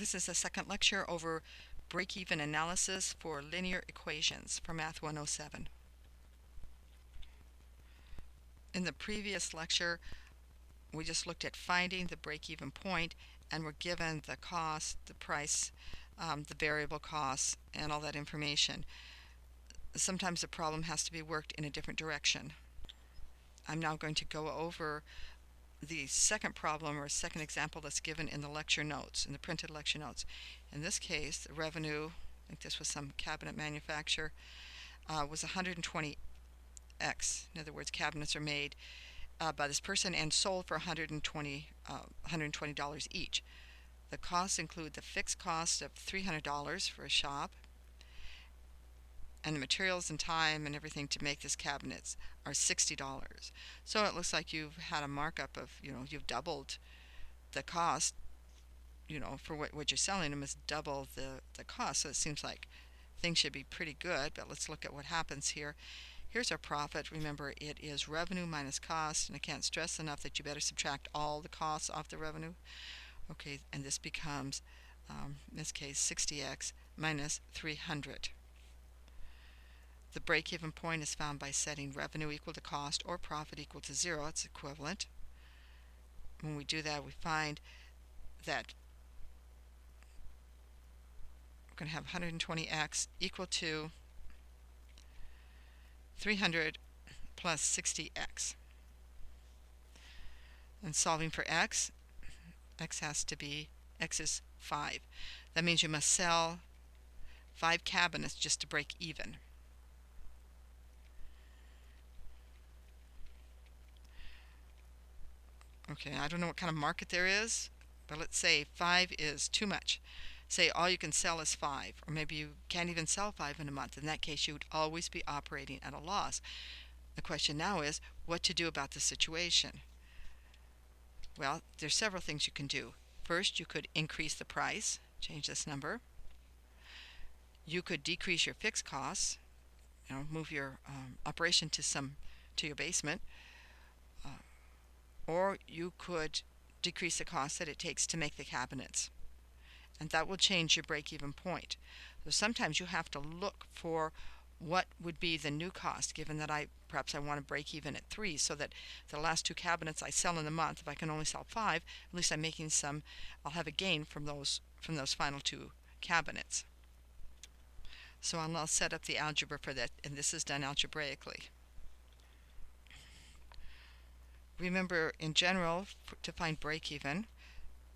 This is the second lecture over break-even analysis for linear equations for Math 107. In the previous lecture, we just looked at finding the break-even point, and we're given the cost, the price, the variable costs, and all that information. Sometimes the problem has to be worked in a different direction. I'm now going to go over the second problem or second example that's given in the lecture notes, in the printed lecture notes. In this case, the revenue, I think this was some cabinet manufacturer, was 120x. In other words, cabinets are made by this person and sold for $120 each. The costs include the fixed cost of $300 for a shop, and the materials and time and everything to make this cabinets are $60. So it looks like you've had a markup of, you've doubled the cost, for what you're selling them is double the cost. So it seems like things should be pretty good, but let's look at what happens here. Here's our profit. Remember, it is revenue minus cost, and I can't stress enough that you better subtract all the costs off the revenue. Okay, and this becomes, in this case, 60x minus 300. The break-even point is found by setting revenue equal to cost or profit equal to 0. It's equivalent. When we do that, we find that we're going to have 120x equal to 300 plus 60x. And solving for x is 5. That means you must sell 5 cabinets just to break even. Okay, I don't know what kind of market there is, but let's say 5 is too much. Say all you can sell is 5, or maybe you can't even sell 5 in a month. In that case, you would always be operating at a loss. The question now is what to do about the situation. Well, there's several things you can do. First, you could increase the price, change this number. You could decrease your fixed costs, move your operation to your basement. Or you could decrease the cost that it takes to make the cabinets, and that will change your break-even point. So sometimes you have to look for what would be the new cost, given that perhaps I want to break even at 3, so that the last 2 cabinets I sell in the month, if I can only sell 5, at least I'm making I'll have a gain from those final 2 cabinets. So I'll set up the algebra for that, and this is done algebraically. Remember, in general, to find break-even,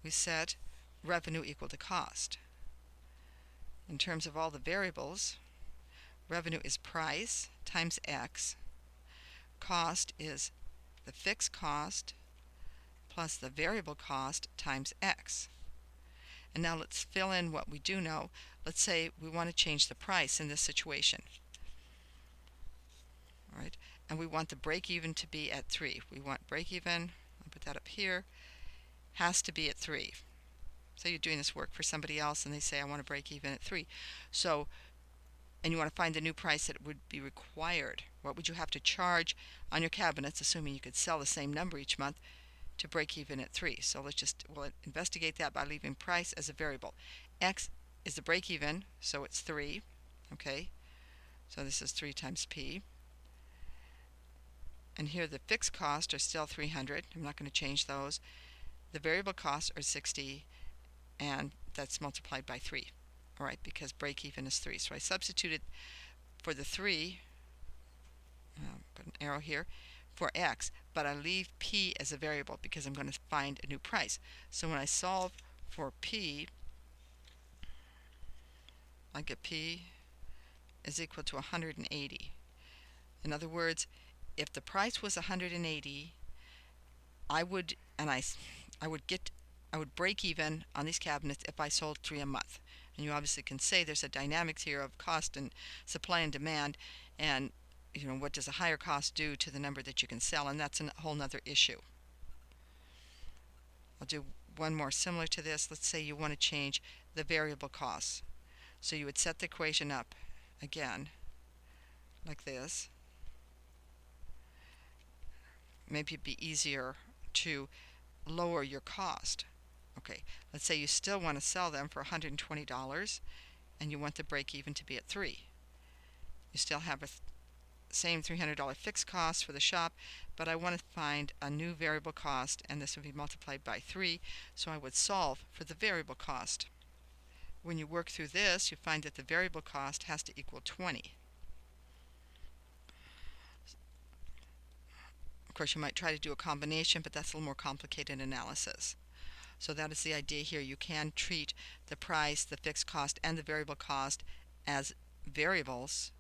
we set revenue equal to cost. In terms of all the variables, revenue is price times x. Cost is the fixed cost plus the variable cost times x. And now let's fill in what we do know. Let's say we want to change the price in this situation. All right. And we want the break-even to be at 3. We want break-even, I'll put that up here, has to be at 3. So you're doing this work for somebody else and they say, I want to break even at 3. So, and you want to find the new price that would be required. What would you have to charge on your cabinets, assuming you could sell the same number each month, to break even at 3? So we'll investigate that by leaving price as a variable. X is the break-even, so it's 3. Okay, so this is 3 times P. And here the fixed costs are still 300. I'm not going to change those. The variable costs are 60, and that's multiplied by 3. All right, because break-even is 3. So I substituted for the 3, put an arrow here, for x, but I leave p as a variable because I'm going to find a new price. So when I solve for p, I get p is equal to 180. In other words, if the price was 180, I would break even on these cabinets if I sold 3 a month. And you obviously can say there's a dynamics here of cost and supply and demand, and what does a higher cost do to the number that you can sell, and that's a whole nother issue. I'll do one more similar to this. Let's say you want to change the variable costs. So you would set the equation up again like this. Maybe it'd be easier to lower your cost. Okay, Let's say you still want to sell them for $120 and you want the break even to be at 3. You still have a same $300 fixed cost for the shop, but I want to find a new variable cost, and this would be multiplied by 3, so I would solve for the variable cost. When you work through this, you find that the variable cost has to equal 20. Of course, you might try to do a combination, but that's a little more complicated analysis. So that is the idea here. You can treat the price, the fixed cost, and the variable cost as variables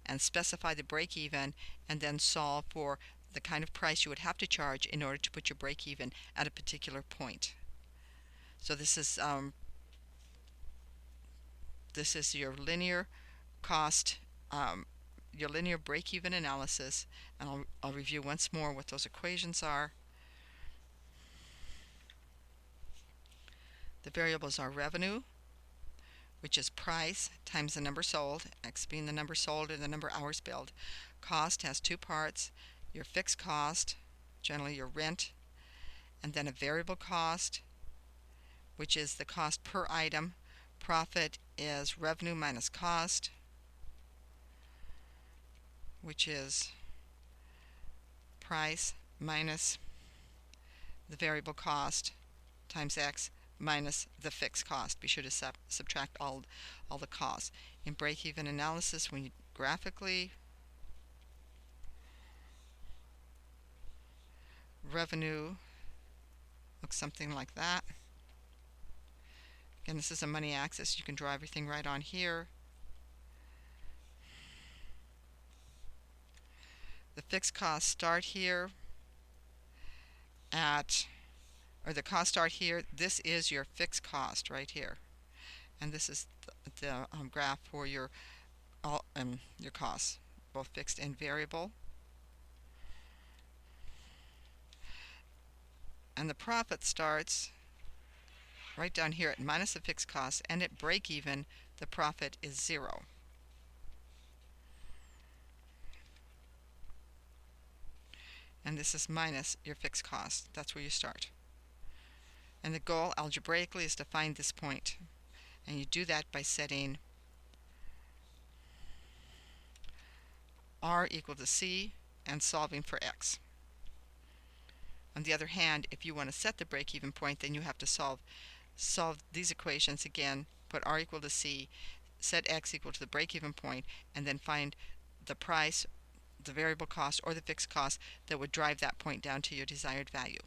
and specify the break even, and then solve for the kind of price you would have to charge in order to put your break even at a particular point. So this is your linear cost, your linear break even analysis, and I'll review once more what those equations are. The variables are revenue, which is price times the number sold, X being the number sold or the number hours billed. Cost has two parts: your fixed cost, generally your rent, and then a variable cost, which is the cost per item. Profit is revenue minus cost, which is price minus the variable cost times X minus the fixed cost. Be sure to subtract all the costs. In break-even analysis, when you graphically, revenue looks something like that. Again, this is a money axis. You can draw everything right on here. The fixed costs start here at, or the costs start here. This is your fixed cost right here, and this is the graph for your costs, both fixed and variable. And the profit starts right down here at minus the fixed cost, and at break even the profit is 0. And this is minus your fixed cost. That's where you start. And the goal algebraically is to find this point. And you do that by setting R equal to C and solving for X. On the other hand, if you want to set the break-even point, then you have to solve these equations again, put R equal to C, set X equal to the break-even point, and then find the price, the variable cost, or the fixed cost that would drive that point down to your desired value.